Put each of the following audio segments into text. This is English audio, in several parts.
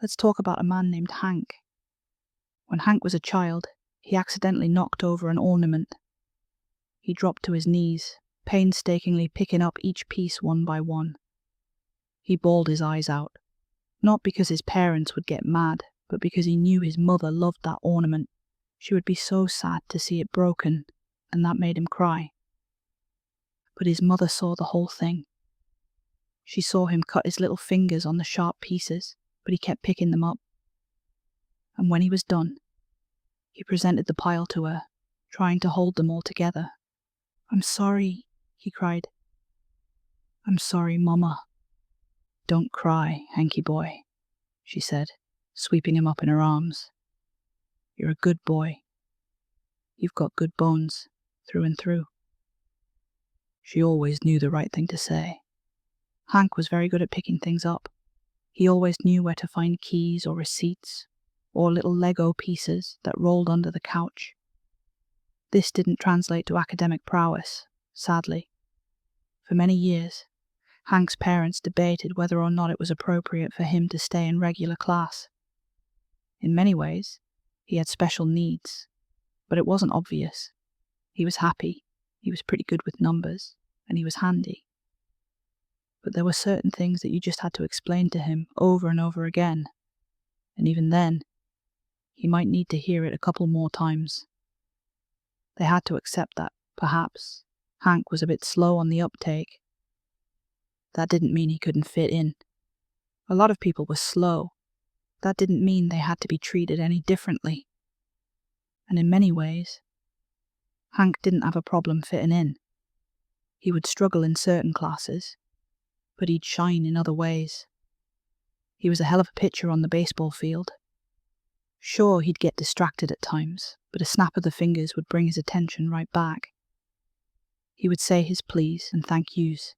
Let's talk about a man named Hank. When Hank was a child, he accidentally knocked over an ornament. He dropped to his knees, painstakingly picking up each piece one by one. He bawled his eyes out, not because his parents would get mad, but because he knew his mother loved that ornament. She would be so sad to see it broken, and that made him cry. But his mother saw the whole thing. She saw him cut his little fingers on the sharp pieces, but he kept picking them up. And when he was done, he presented the pile to her, trying to hold them all together. "I'm sorry," he cried. "I'm sorry, Mama." "Don't cry, Hanky boy," she said, sweeping him up in her arms. "You're a good boy. You've got good bones, through and through." She always knew the right thing to say. Hank was very good at picking things up. He always knew where to find keys or receipts, or little Lego pieces that rolled under the couch. This didn't translate to academic prowess, sadly. For many years, Hank's parents debated whether or not it was appropriate for him to stay in regular class. In many ways, he had special needs, but it wasn't obvious. He was happy, he was pretty good with numbers, and he was handy. But there were certain things that you just had to explain to him over and over again, and even then, he might need to hear it a couple more times. They had to accept that, perhaps, Hank was a bit slow on the uptake. That didn't mean he couldn't fit in. A lot of people were slow. That didn't mean they had to be treated any differently. And in many ways, Hank didn't have a problem fitting in. He would struggle in certain classes, but he'd shine in other ways. He was a hell of a pitcher on the baseball field. Sure, he'd get distracted at times, but a snap of the fingers would bring his attention right back. He would say his please and thank yous.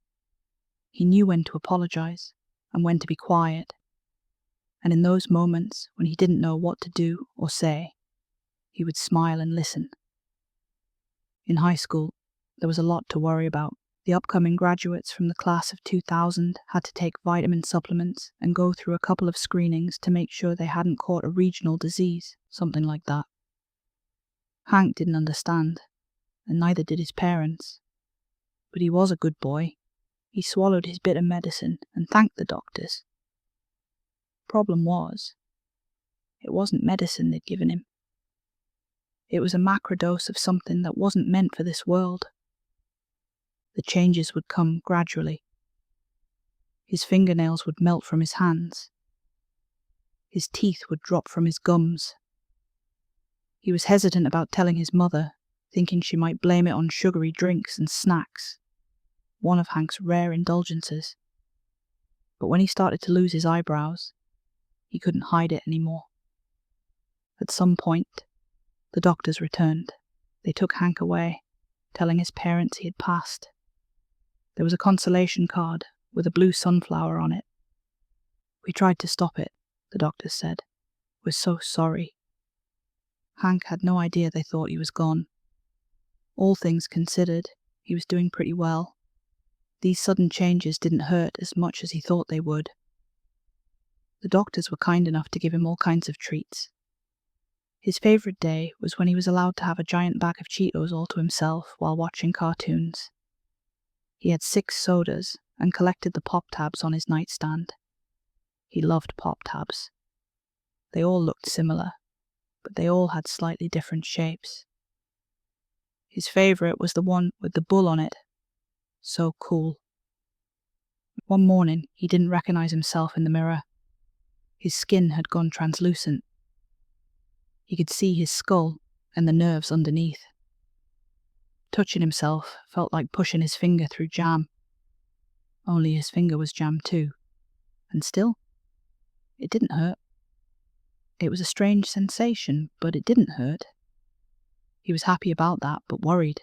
He knew when to apologize and when to be quiet. And in those moments when he didn't know what to do or say, he would smile and listen. In high school, there was a lot to worry about. The upcoming graduates from the class of 2000 had to take vitamin supplements and go through a couple of screenings to make sure they hadn't caught a regional disease, something like that. Hank didn't understand, and neither did his parents. But he was a good boy. He swallowed his bit of medicine and thanked the doctors. Problem was, it wasn't medicine they'd given him. It was a macrodose of something that wasn't meant for this world. The changes would come gradually. His fingernails would melt from his hands. His teeth would drop from his gums. He was hesitant about telling his mother, thinking she might blame it on sugary drinks and snacks, one of Hank's rare indulgences. But when he started to lose his eyebrows, he couldn't hide it anymore. At some point, the doctors returned. They took Hank away, telling his parents he had passed. There was a consolation card with a blue sunflower on it. "We tried to stop it," the doctors said. "We're so sorry." Hank had no idea they thought he was gone. All things considered, he was doing pretty well. These sudden changes didn't hurt as much as he thought they would. The doctors were kind enough to give him all kinds of treats. His favorite day was when he was allowed to have a giant bag of Cheetos all to himself while watching cartoons. He had 6 sodas and collected the pop tabs on his nightstand. He loved pop tabs. They all looked similar, but they all had slightly different shapes. His favorite was the one with the bull on it. So cool. One morning, he didn't recognize himself in the mirror. His skin had gone translucent. He could see his skull and the nerves underneath. Touching himself felt like pushing his finger through jam. Only his finger was jam too. And still, it didn't hurt. It was a strange sensation, but it didn't hurt. He was happy about that, but worried.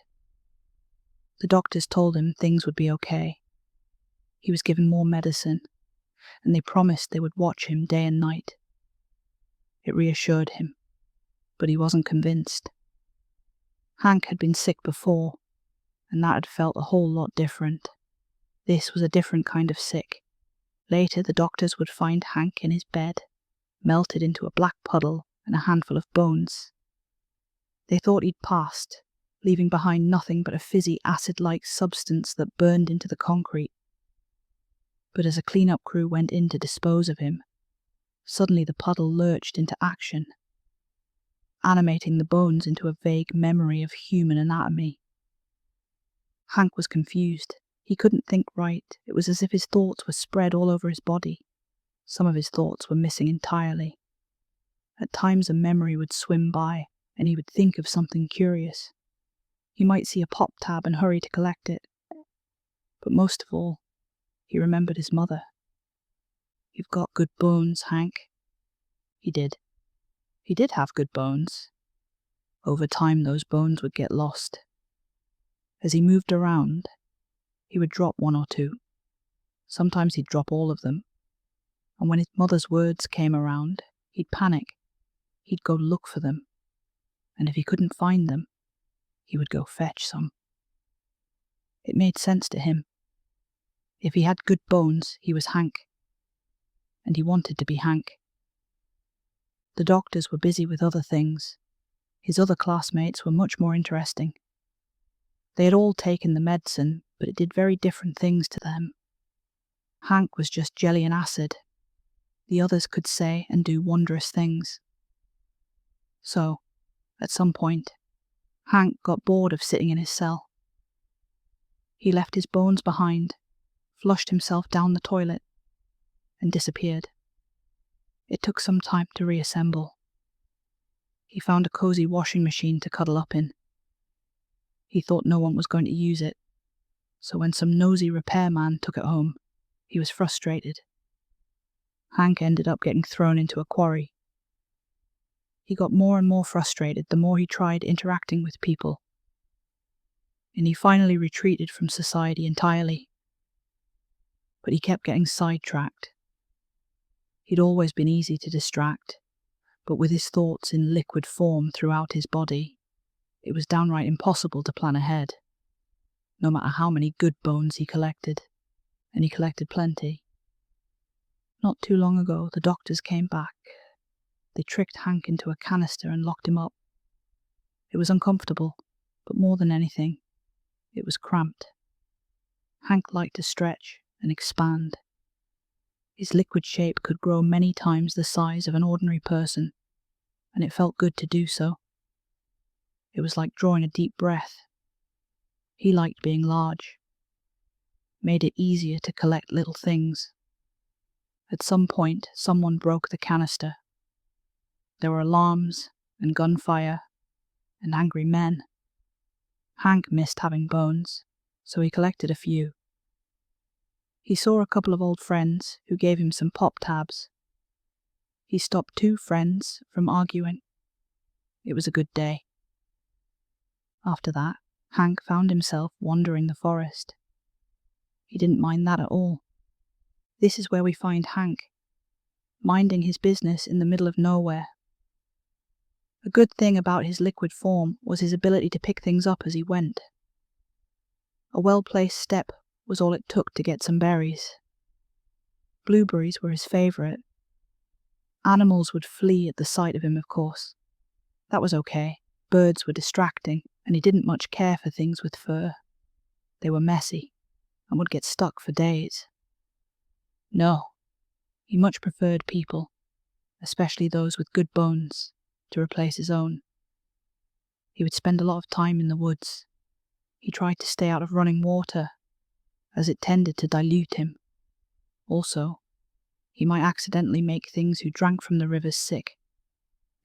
The doctors told him things would be okay. He was given more medicine, and they promised they would watch him day and night. It reassured him, but he wasn't convinced. Hank had been sick before, and that had felt a whole lot different. This was a different kind of sick. Later, the doctors would find Hank in his bed, melted into a black puddle and a handful of bones. They thought he'd passed, leaving behind nothing but a fizzy acid-like substance that burned into the concrete. But as a clean-up crew went in to dispose of him, suddenly the puddle lurched into action, animating the bones into a vague memory of human anatomy. Hank was confused. He couldn't think right. It was as if his thoughts were spread all over his body. Some of his thoughts were missing entirely. At times a memory would swim by, and he would think of something curious. He might see a pop tab and hurry to collect it. But most of all, he remembered his mother. "You've got good bones, Hank." He did. He did have good bones. Over time, those bones would get lost. As he moved around, he would drop one or two. Sometimes he'd drop all of them. And when his mother's words came around, he'd panic. He'd go look for them. And if he couldn't find them, he would go fetch some. It made sense to him. If he had good bones, he was Hank. And he wanted to be Hank. The doctors were busy with other things. His other classmates were much more interesting. They had all taken the medicine, but it did very different things to them. Hank was just jelly and acid. The others could say and do wondrous things. So, at some point, Hank got bored of sitting in his cell. He left his bones behind, flushed himself down the toilet, and disappeared. It took some time to reassemble. He found a cozy washing machine to cuddle up in. He thought no one was going to use it, so when some nosy repairman took it home, he was frustrated. Hank ended up getting thrown into a quarry. He got more and more frustrated the more he tried interacting with people, and he finally retreated from society entirely. But he kept getting sidetracked. He'd always been easy to distract, but with his thoughts in liquid form throughout his body, it was downright impossible to plan ahead, no matter how many good bones he collected, and he collected plenty. Not too long ago, the doctors came back. They tricked Hank into a canister and locked him up. It was uncomfortable, but more than anything, it was cramped. Hank liked to stretch and expand. His liquid shape could grow many times the size of an ordinary person, and it felt good to do so. It was like drawing a deep breath. He liked being large. Made it easier to collect little things. At some point, someone broke the canister. There were alarms and gunfire and angry men. Hank missed having bones, so he collected a few. He saw a couple of old friends who gave him some pop tabs. He stopped 2 friends from arguing. It was a good day. After that, Hank found himself wandering the forest. He didn't mind that at all. This is where we find Hank, minding his business in the middle of nowhere. A good thing about his liquid form was his ability to pick things up as he went. A well-placed step was all it took to get some berries. Blueberries were his favourite. Animals would flee at the sight of him, of course. That was okay. Birds were distracting, and he didn't much care for things with fur. They were messy, and would get stuck for days. No, he much preferred people, especially those with good bones, to replace his own. He would spend a lot of time in the woods. He tried to stay out of running water, as it tended to dilute him. Also, he might accidentally make things who drank from the rivers sick,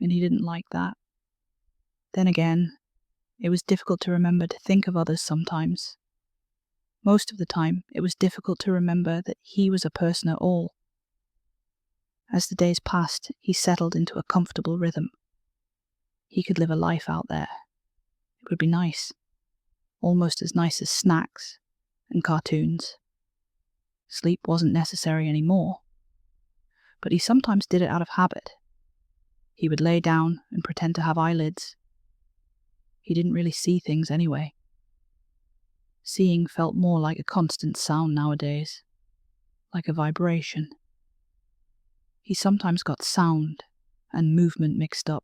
and he didn't like that. Then again, it was difficult to remember to think of others sometimes. Most of the time, it was difficult to remember that he was a person at all. As the days passed, he settled into a comfortable rhythm. He could live a life out there. It would be nice. Almost as nice as snacks and cartoons. Sleep wasn't necessary anymore. But he sometimes did it out of habit. He would lay down and pretend to have eyelids. He didn't really see things anyway. Seeing felt more like a constant sound nowadays, like a vibration. He sometimes got sound and movement mixed up,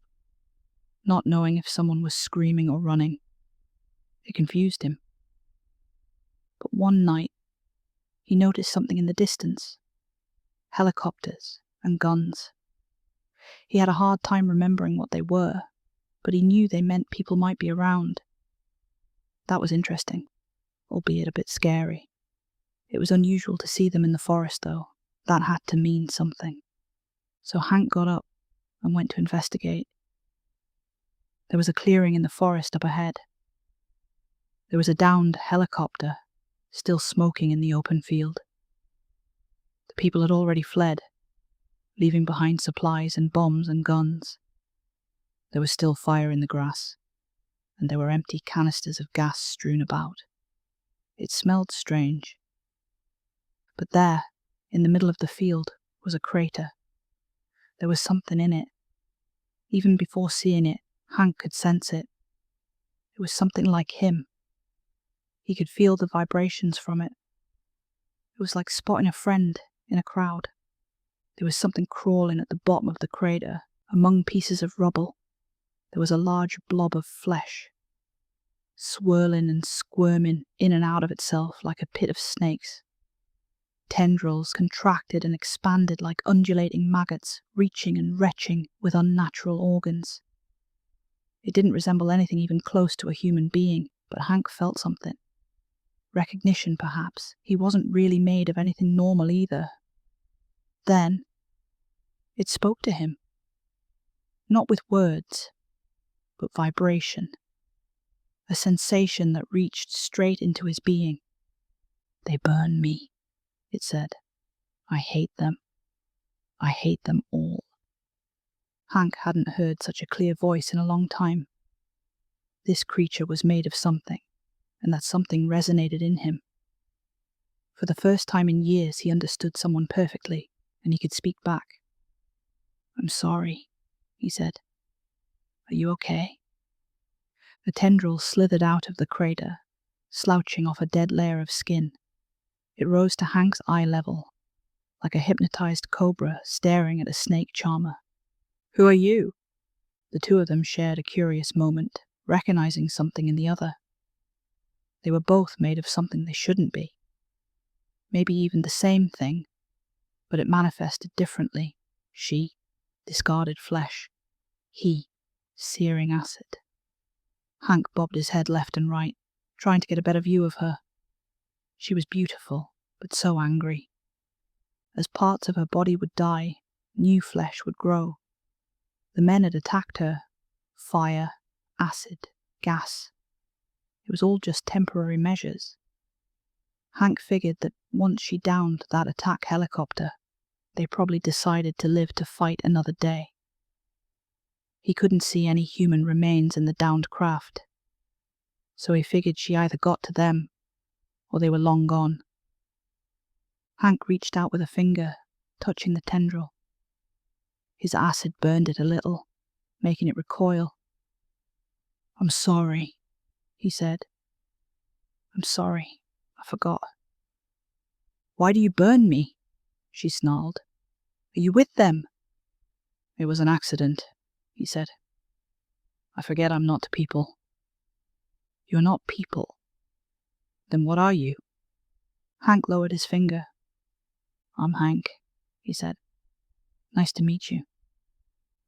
not knowing if someone was screaming or running. It confused him. But one night, he noticed something in the distance. Helicopters and guns. He had a hard time remembering what they were, but he knew they meant people might be around. That was interesting, albeit a bit scary. It was unusual to see them in the forest, though. That had to mean something. So Hank got up and went to investigate. There was a clearing in the forest up ahead. There was a downed helicopter, still smoking in the open field. The people had already fled, leaving behind supplies and bombs and guns. There was still fire in the grass, and there were empty canisters of gas strewn about. It smelled strange. But there, in the middle of the field, was a crater. There was something in it. Even before seeing it, Hank could sense it. It was something like him. He could feel the vibrations from it. It was like spotting a friend in a crowd. There was something crawling at the bottom of the crater, among pieces of rubble. There was a large blob of flesh, swirling and squirming in and out of itself like a pit of snakes. Tendrils contracted and expanded like undulating maggots, reaching and retching with unnatural organs. It didn't resemble anything even close to a human being, but Hank felt something. Recognition, perhaps. He wasn't really made of anything normal either. Then, it spoke to him. Not with words, but vibration. A sensation that reached straight into his being. "They burn me," it said. "I hate them. I hate them all." Hank hadn't heard such a clear voice in a long time. This creature was made of something, and that something resonated in him. For the first time in years, he understood someone perfectly, and he could speak back. "I'm sorry," he said. "Are you okay?" A tendril slithered out of the crater, slouching off a dead layer of skin. It rose to Hank's eye level, like a hypnotized cobra staring at a snake charmer. "Who are you?" The two of them shared a curious moment, recognizing something in the other. They were both made of something they shouldn't be. Maybe even the same thing, but it manifested differently. She, discarded flesh. He, searing acid. Hank bobbed his head left and right, trying to get a better view of her. She was beautiful, but so angry. As parts of her body would die, new flesh would grow. The men had attacked her. Fire, acid, gas. It was all just temporary measures. Hank figured that once she downed that attack helicopter, they probably decided to live to fight another day. He couldn't see any human remains in the downed craft, so he figured she either got to them, or they were long gone. Hank reached out with a finger, touching the tendril. His acid burned it a little, making it recoil. "I'm sorry," he said. "I'm sorry, I forgot." "Why do you burn me?" she snarled. "Are you with them?" "It was an accident," he said. "I forget I'm not people." "You're not people. Then what are you?" Hank lowered his finger. "I'm Hank," he said. "Nice to meet you."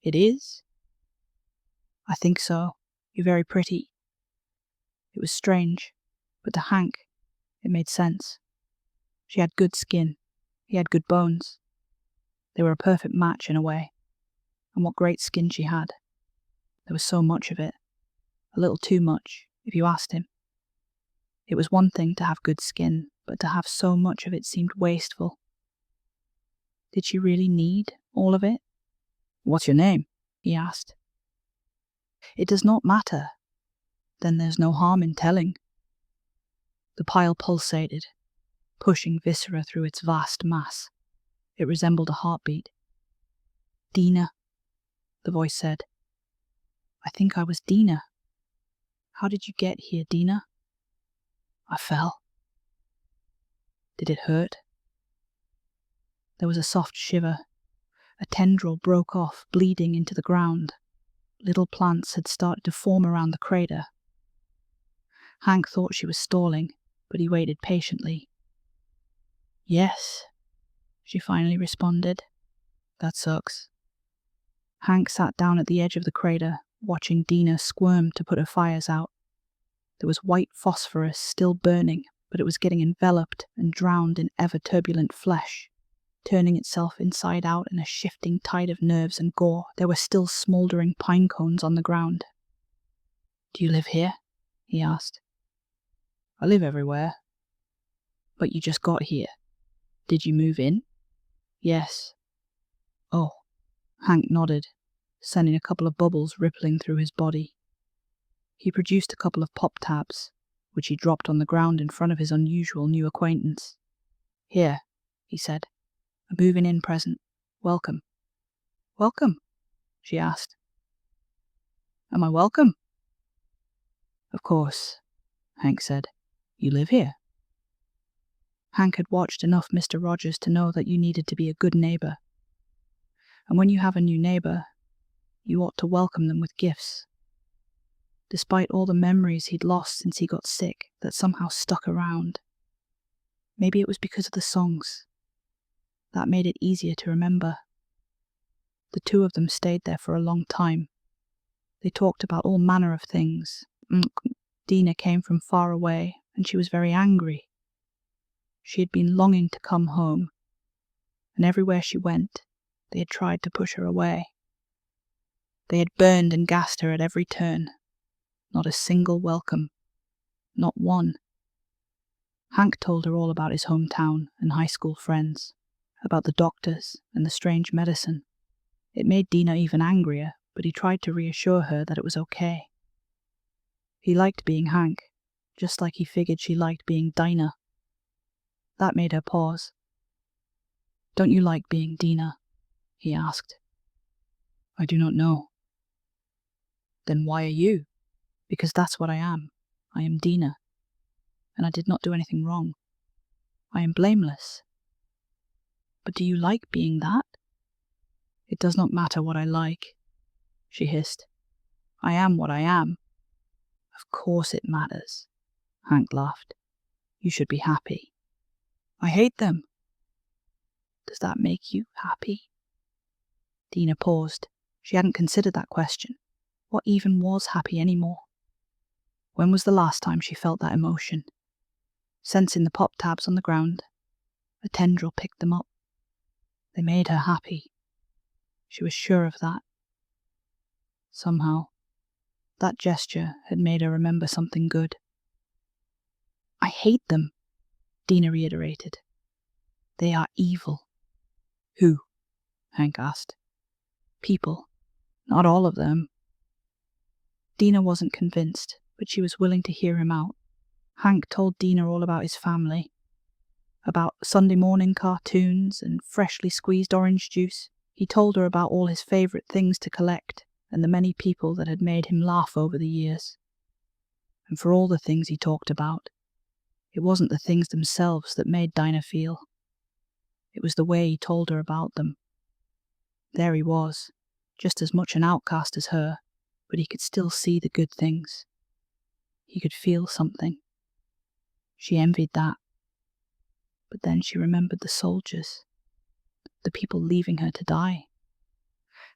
"It is?" "I think so. You're very pretty." It was strange, but to Hank, it made sense. She had good skin. He had good bones. They were a perfect match in a way. And what great skin she had. There was so much of it. A little too much, if you asked him. It was one thing to have good skin, but to have so much of it seemed wasteful. Did she really need all of it? "What's your name?" he asked. "It does not matter. Then there's no harm in telling." The pile pulsated, pushing viscera through its vast mass. It resembled a heartbeat. "Dina," the voice said. "I think I was Dina. How did you get here, Dina?" "I fell." "Did it hurt?" There was a soft shiver, A tendril broke off, bleeding into the ground. Little plants had started to form around the crater. Hank thought she was stalling, but he waited patiently. "Yes," she finally responded. "That sucks." Hank sat down at the edge of the crater, watching Dina squirm to put her fires out. There was white phosphorus still burning, but it was getting enveloped and drowned in ever-turbulent flesh, turning itself inside out in a shifting tide of nerves and gore. There were still smouldering pine cones on the ground. "Do you live here?" he asked. "I live everywhere." "But you just got here. Did you move in?" "Yes." "Oh." Hank nodded, sending a couple of bubbles rippling through his body. He produced a couple of pop tabs, which he dropped on the ground in front of his unusual new acquaintance. "Here," he said. "A moving-in present. Welcome." "Welcome?" she asked. "Am I welcome?" "Of course," Hank said. "You live here." Hank had watched enough Mr. Rogers to know that you needed to be a good neighbor. And when you have a new neighbor, you ought to welcome them with gifts. Despite all the memories he'd lost since he got sick that somehow stuck around. Maybe it was because of the songs. That made it easier to remember. The two of them stayed there for a long time. They talked about all manner of things. Dina came from far away, and she was very angry. She had been longing to come home, and everywhere she went, they had tried to push her away. They had burned and gassed her at every turn. Not a single welcome. Not one. Hank told her all about his hometown and high school friends, about the doctors and the strange medicine. It made Dina even angrier, but he tried to reassure her that it was okay. He liked being Hank, just like he figured she liked being Dina. That made her pause. "Don't you like being Dina?" he asked. "I do not know." "Then why are you?" "Because that's what I am. I am Dina. And I did not do anything wrong. I am blameless." "But do you like being that?" "It does not matter what I like," she hissed. "I am what I am." "Of course it matters," Hank laughed. "You should be happy." "I hate them." "Does that make you happy?" Dina paused. She hadn't considered that question. What even was happy anymore? When was the last time she felt that emotion? Sensing the pop tabs on the ground, a tendril picked them up. They made her happy. She was sure of that. Somehow, that gesture had made her remember something good. "I hate them," Dina reiterated. "They are evil." "Who?" Hank asked. "People. Not all of them." Dina wasn't convinced, but she was willing to hear him out. Hank told Dina all about his family, about Sunday morning cartoons and freshly squeezed orange juice. He told her about all his favorite things to collect and the many people that had made him laugh over the years. And for all the things he talked about, it wasn't the things themselves that made Dina feel. It was the way he told her about them. There he was, just as much an outcast as her, but he could still see the good things. He could feel something. She envied that. But then she remembered the soldiers, the people leaving her to die.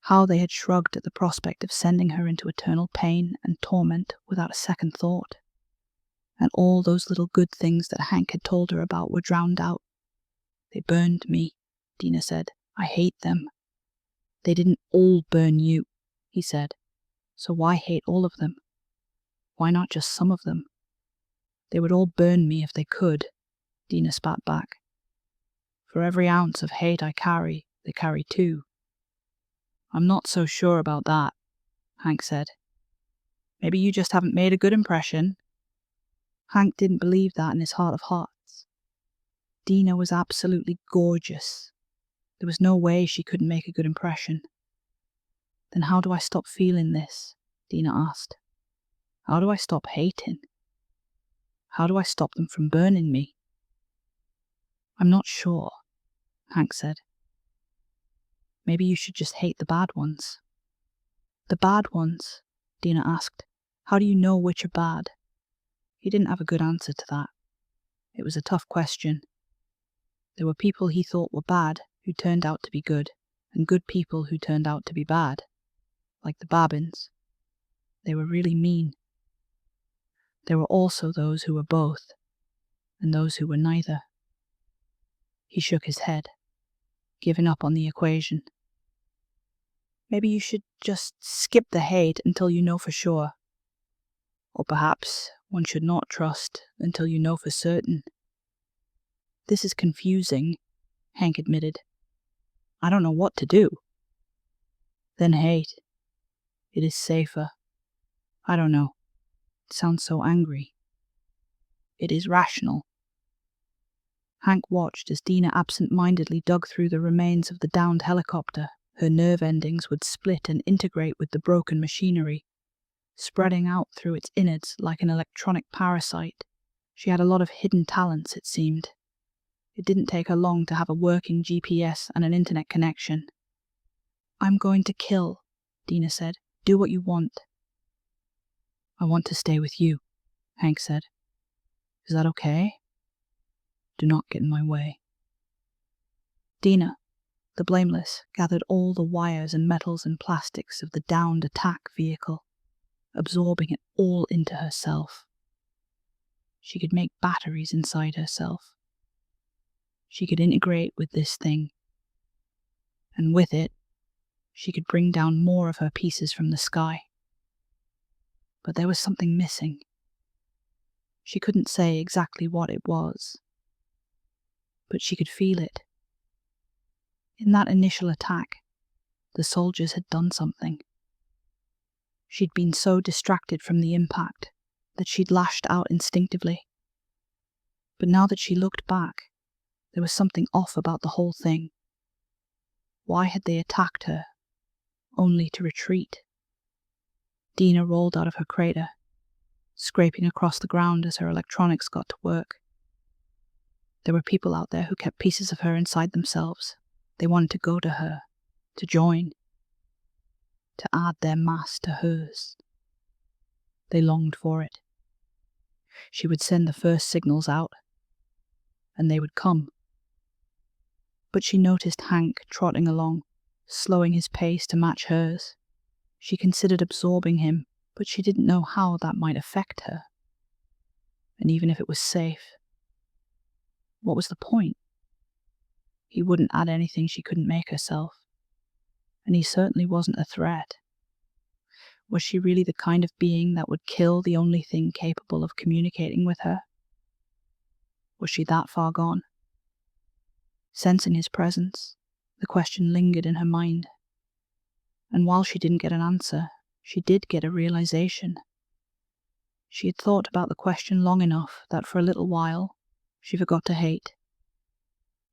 How they had shrugged at the prospect of sending her into eternal pain and torment without a second thought. And all those little good things that Hank had told her about were drowned out. "They burned me," Dina said. "I hate them." "They didn't all burn you," he said. "So why hate all of them? Why not just some of them?" "They would all burn me if they could," Dina spat back. "For every ounce of hate I carry, they carry two." "I'm not so sure about that," Hank said. "Maybe you just haven't made a good impression." Hank didn't believe that in his heart of hearts. Dina was absolutely gorgeous. There was no way she couldn't make a good impression. "Then how do I stop feeling this?" Dina asked. "How do I stop hating? How do I stop them from burning me?" "I'm not sure," Hank said. Maybe you should just hate the bad ones. The bad ones? Dina asked. How do you know which are bad? He didn't have a good answer to that. It was a tough question. There were people he thought were bad who turned out to be good, and good people who turned out to be bad, like the Babbins. They were really mean. There were also those who were both, and those who were neither. He shook his head, giving up on the equation. Maybe you should just skip the hate until you know for sure. Or perhaps one should not trust until you know for certain. This is confusing, Hank admitted. I don't know what to do. Then hate. It is safer. I don't know. It sounds so angry. It is rational. Hank watched as Dina absent-mindedly dug through the remains of the downed helicopter. Her nerve endings would split and integrate with the broken machinery, spreading out through its innards like an electronic parasite. She had a lot of hidden talents, it seemed. It didn't take her long to have a working GPS and an internet connection. I'm going to kill, Dina said. Do what you want. I want to stay with you, Hank said. Is that okay? Do not get in my way. Dina, the Blameless, gathered all the wires and metals and plastics of the downed attack vehicle, absorbing it all into herself. She could make batteries inside herself. She could integrate with this thing, and with it, she could bring down more of her pieces from the sky. But there was something missing. She couldn't say exactly what it was, but she could feel it. In that initial attack, the soldiers had done something. She'd been so distracted from the impact that she'd lashed out instinctively. But now that she looked back, there was something off about the whole thing. Why had they attacked her, only to retreat? Dina rolled out of her crater, scraping across the ground as her electronics got to work. There were people out there who kept pieces of her inside themselves. They wanted to go to her, to join, to add their mass to hers. They longed for it. She would send the first signals out, and they would come. But she noticed Hank trotting along, slowing his pace to match hers. She considered absorbing him, but she didn't know how that might affect her. And even if it was safe, what was the point? He wouldn't add anything she couldn't make herself, and he certainly wasn't a threat. Was she really the kind of being that would kill the only thing capable of communicating with her? Was she that far gone? Sensing his presence, the question lingered in her mind. And while she didn't get an answer, she did get a realization. She had thought about the question long enough that for a little while, she forgot to hate.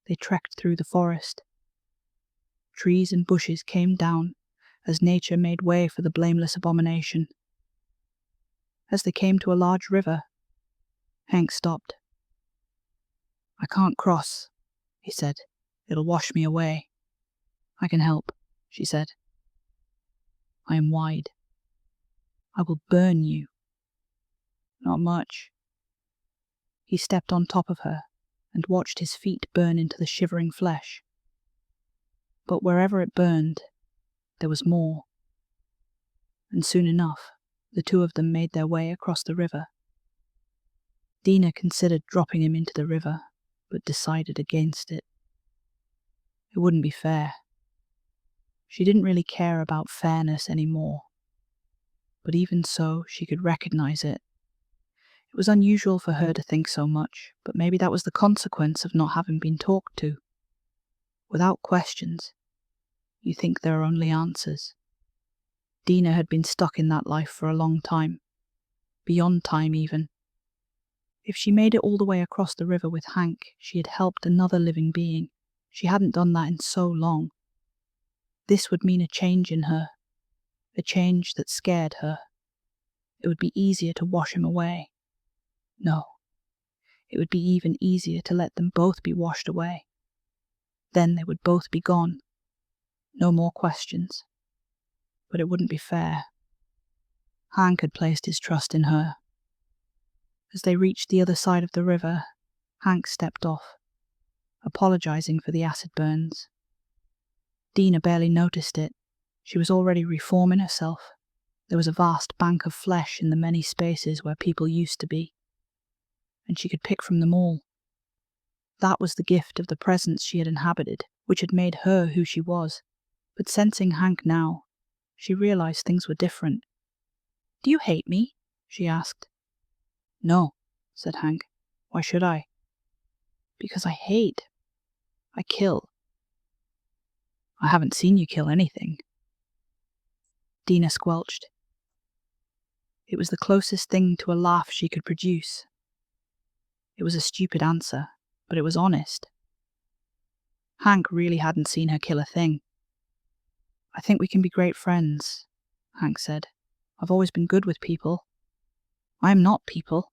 They trekked through the forest. Trees and bushes came down as nature made way for the blameless abomination. As they came to a large river, Hank stopped. I can't cross, he said. It'll wash me away. I can help, she said. I am wide. I will burn you. Not much. He stepped on top of her and watched his feet burn into the shivering flesh. But wherever it burned, there was more. And soon enough, the two of them made their way across the river. Dina considered dropping him into the river, but decided against it. It wouldn't be fair. She didn't really care about fairness anymore. But even so, she could recognize it. It was unusual for her to think so much, but maybe that was the consequence of not having been talked to. Without questions, you think there are only answers. Dina had been stuck in that life for a long time, beyond time even. If she made it all the way across the river with Hank, she had helped another living being. She hadn't done that in so long. This would mean a change in her, a change that scared her. It would be easier to wash him away. No, it would be even easier to let them both be washed away. Then they would both be gone. No more questions. But it wouldn't be fair. Hank had placed his trust in her. As they reached the other side of the river, Hank stepped off, apologizing for the acid burns. Dina barely noticed it. She was already reforming herself. There was a vast bank of flesh in the many spaces where people used to be, and she could pick from them all. That was the gift of the presence she had inhabited, which had made her who she was. But sensing Hank now, she realized things were different. "Do you hate me?" she asked. "No," said Hank. "Why should I?" "Because I hate. I kill." "I haven't seen you kill anything." Dina squelched. It was the closest thing to a laugh she could produce. It was a stupid answer, but it was honest. Hank really hadn't seen her kill a thing. "I think we can be great friends," Hank said. "I've always been good with people." "I am not people."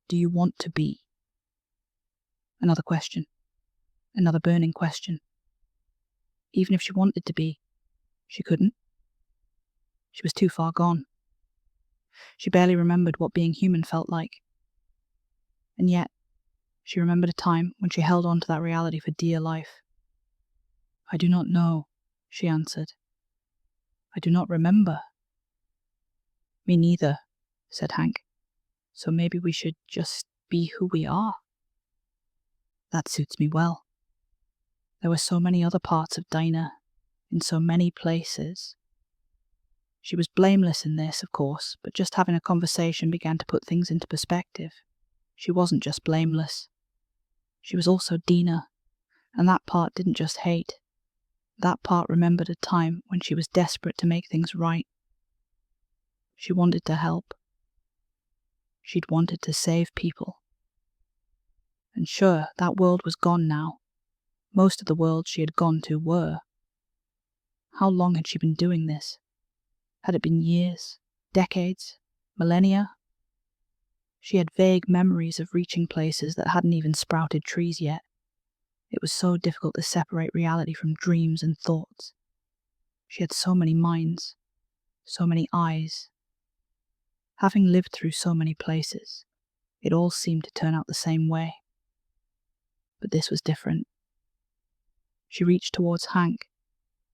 "Do you want to be?" Another question. Another burning question. Even if she wanted to be, she couldn't. She was too far gone. She barely remembered what being human felt like. And yet, she remembered a time when she held on to that reality for dear life. "I do not know," she answered. "I do not remember." "Me neither," said Hank. "So maybe we should just be who we are." "That suits me well." There were so many other parts of Dina, in so many places. She was blameless in this, of course, but just having a conversation began to put things into perspective. She wasn't just blameless. She was also Dina, and that part didn't just hate. That part remembered a time when she was desperate to make things right. She wanted to help. She'd wanted to save people. And sure, that world was gone now. Most of the worlds she had gone to were. How long had she been doing this? Had it been years, decades, millennia? She had vague memories of reaching places that hadn't even sprouted trees yet. It was so difficult to separate reality from dreams and thoughts. She had so many minds, so many eyes. Having lived through so many places, it all seemed to turn out the same way. But this was different. She reached towards Hank,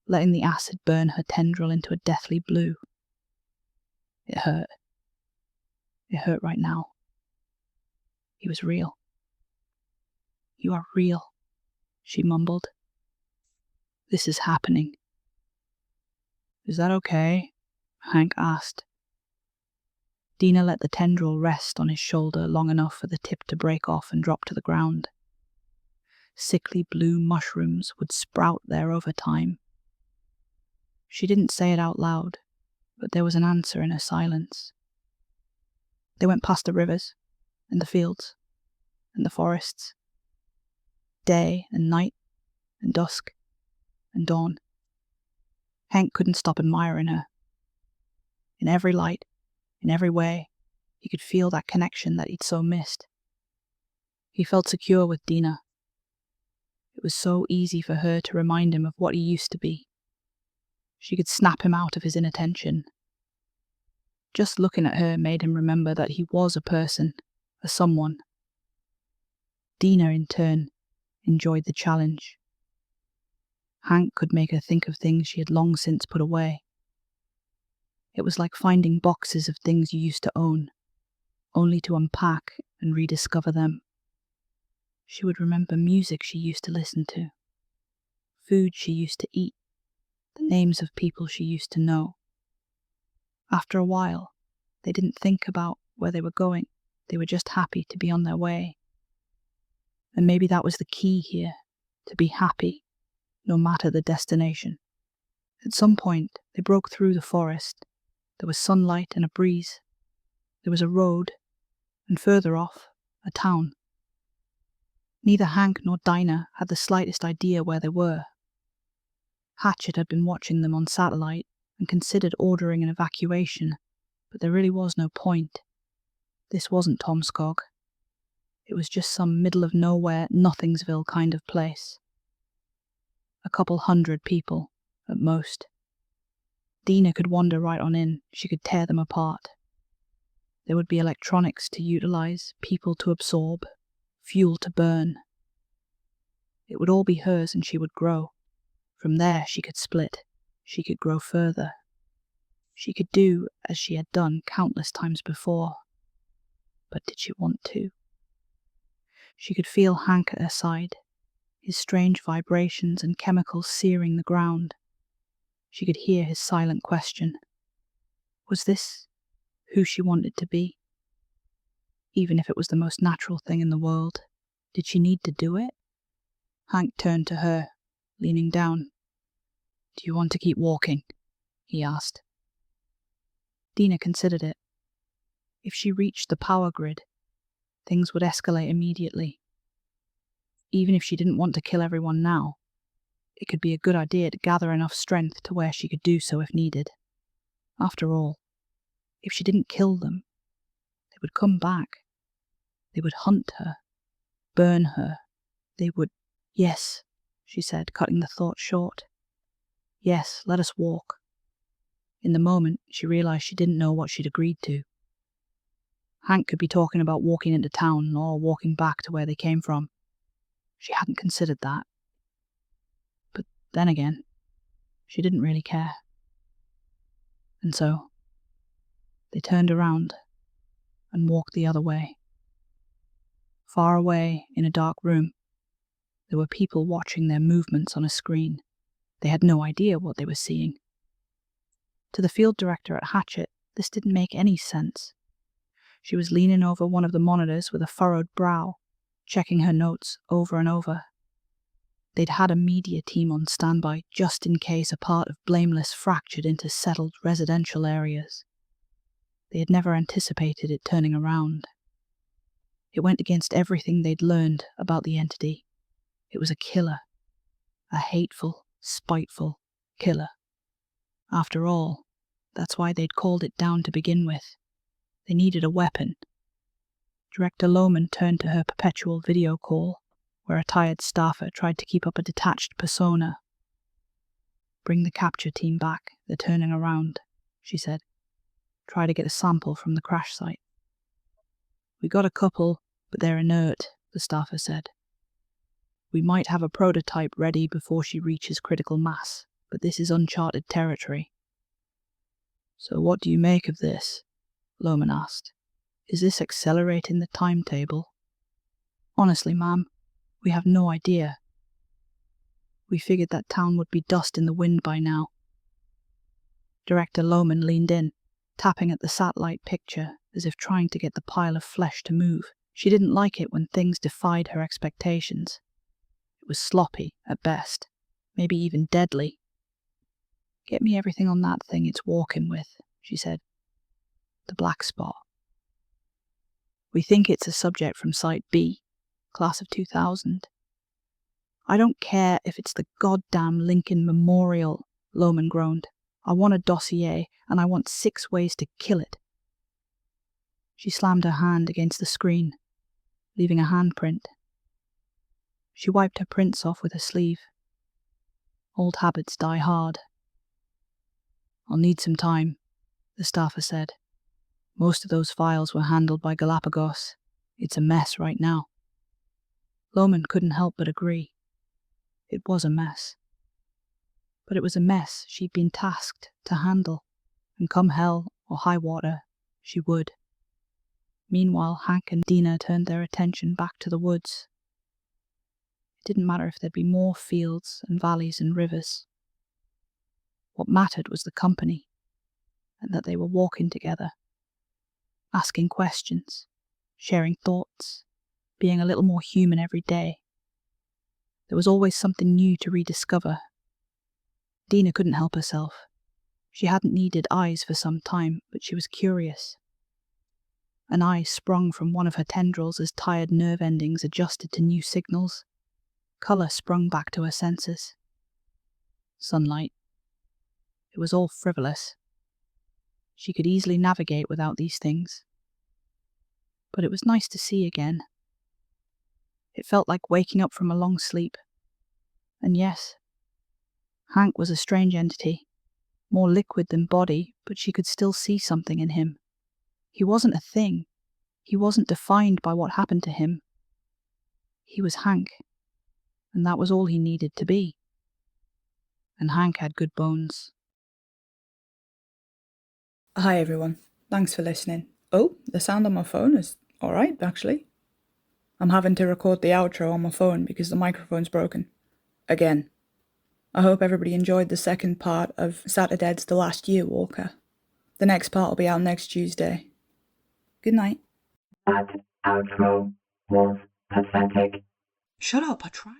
letting the acid burn her tendril into a deathly blue. It hurt. It hurt right now. He was real. "You are real," she mumbled. "This is happening." "Is that okay?" Hank asked. Dina let the tendril rest on his shoulder long enough for the tip to break off and drop to the ground. Sickly blue mushrooms would sprout there over time. She didn't say it out loud, but there was an answer in her silence. They went past the rivers, and the fields, and the forests. Day and night, and dusk, and dawn. Hank couldn't stop admiring her. In every light, in every way, he could feel that connection that he'd so missed. He felt secure with Dina. It was so easy for her to remind him of what he used to be. She could snap him out of his inattention. Just looking at her made him remember that he was a person, a someone. Dina, in turn, enjoyed the challenge. Hank could make her think of things she had long since put away. It was like finding boxes of things you used to own, only to unpack and rediscover them. She would remember music she used to listen to, food she used to eat, the names of people she used to know. After a while, they didn't think about where they were going. They were just happy to be on their way. And maybe that was the key here, to be happy, no matter the destination. At some point, they broke through the forest. There was sunlight and a breeze. There was a road, and further off, a town. Neither Hank nor Dina had the slightest idea where they were. Hatchet had been watching them on satellite and considered ordering an evacuation, but there really was no point. This wasn't Tomskog. It was just some middle-of-nowhere, Nothingsville kind of place. A couple hundred people, at most. Dina could wander right on in. She could tear them apart. There would be electronics to utilize, people to absorb, fuel to burn. It would all be hers and she would grow. From there she could split. She could grow further. She could do as she had done countless times before. But did she want to? She could feel Hank at her side, his strange vibrations and chemicals searing the ground. She could hear his silent question. Was this who she wanted to be? Even if it was the most natural thing in the world, did she need to do it? Hank turned to her, leaning down. Do you want to keep walking? He asked. Dina considered it. If she reached the power grid, things would escalate immediately. Even if she didn't want to kill everyone now, it could be a good idea to gather enough strength to where she could do so if needed. After all, if she didn't kill them, they would come back. They would hunt her, burn her. They would... Yes, she said, cutting the thought short. Yes, let us walk. In the moment, she realized she didn't know what she'd agreed to. Hank could be talking about walking into town or walking back to where they came from. She hadn't considered that. But then again, she didn't really care. And so, they turned around and walked the other way. Far away in a dark room, there were people watching their movements on a screen. They had no idea what they were seeing. To the field director at Hatchet, this didn't make any sense. She was leaning over one of the monitors with a furrowed brow, checking her notes over and over. They'd had a media team on standby just in case a part of Blameless fractured into settled residential areas. They had never anticipated it turning around. It went against everything they'd learned about the entity. It was a killer. A hateful, spiteful killer. After all, that's why they'd called it down to begin with. They needed a weapon. Director Lohman turned to her perpetual video call, where a tired staffer tried to keep up a detached persona. Bring the capture team back. They're turning around, she said. Try to get a sample from the crash site. We got a couple, but they're inert, the staffer said. We might have a prototype ready before she reaches critical mass, but this is uncharted territory. So what do you make of this? Lohman asked. Is this accelerating the timetable? Honestly, ma'am, we have no idea. We figured that town would be dust in the wind by now. Director Lohman leaned in, tapping at the satellite picture as if trying to get the pile of flesh to move. She didn't like it when things defied her expectations. It was sloppy, at best, maybe even deadly. Get me everything on that thing it's walking with, she said. The black spot. We think it's a subject from Site B, class of 2000. I don't care if it's the goddamn Lincoln Memorial, Lohman groaned. I want a dossier, and I want 6 ways to kill it. She slammed her hand against the screen, leaving a handprint. She wiped her prints off with her sleeve. Old habits die hard. I'll need some time, the staffer said. Most of those files were handled by Galapagos. It's a mess right now. Lohman couldn't help but agree. It was a mess. But it was a mess she'd been tasked to handle, and come hell or high water, she would. Meanwhile, Hank and Dina turned their attention back to the woods. It didn't matter if there'd be more fields and valleys and rivers. What mattered was the company, and that they were walking together, asking questions, sharing thoughts, being a little more human every day. There was always something new to rediscover. Dina couldn't help herself. She hadn't needed eyes for some time, but she was curious. An eye sprung from one of her tendrils as tired nerve endings adjusted to new signals. Colour sprung back to her senses. Sunlight. It was all frivolous. She could easily navigate without these things. But it was nice to see again. It felt like waking up from a long sleep. And yes, Hank was a strange entity, more liquid than body, but she could still see something in him. He wasn't a thing. He wasn't defined by what happened to him. He was Hank, and that was all he needed to be. And Hank had good bones. Hi everyone, thanks for listening. Oh, the sound on my phone is alright actually. I'm having to record the outro on my phone because the microphone's broken. Again. I hope everybody enjoyed the second part of Satterdead's The Last Year Walker. The next part will be out next Tuesday. Good night. That outro was pathetic. Shut up, I tried.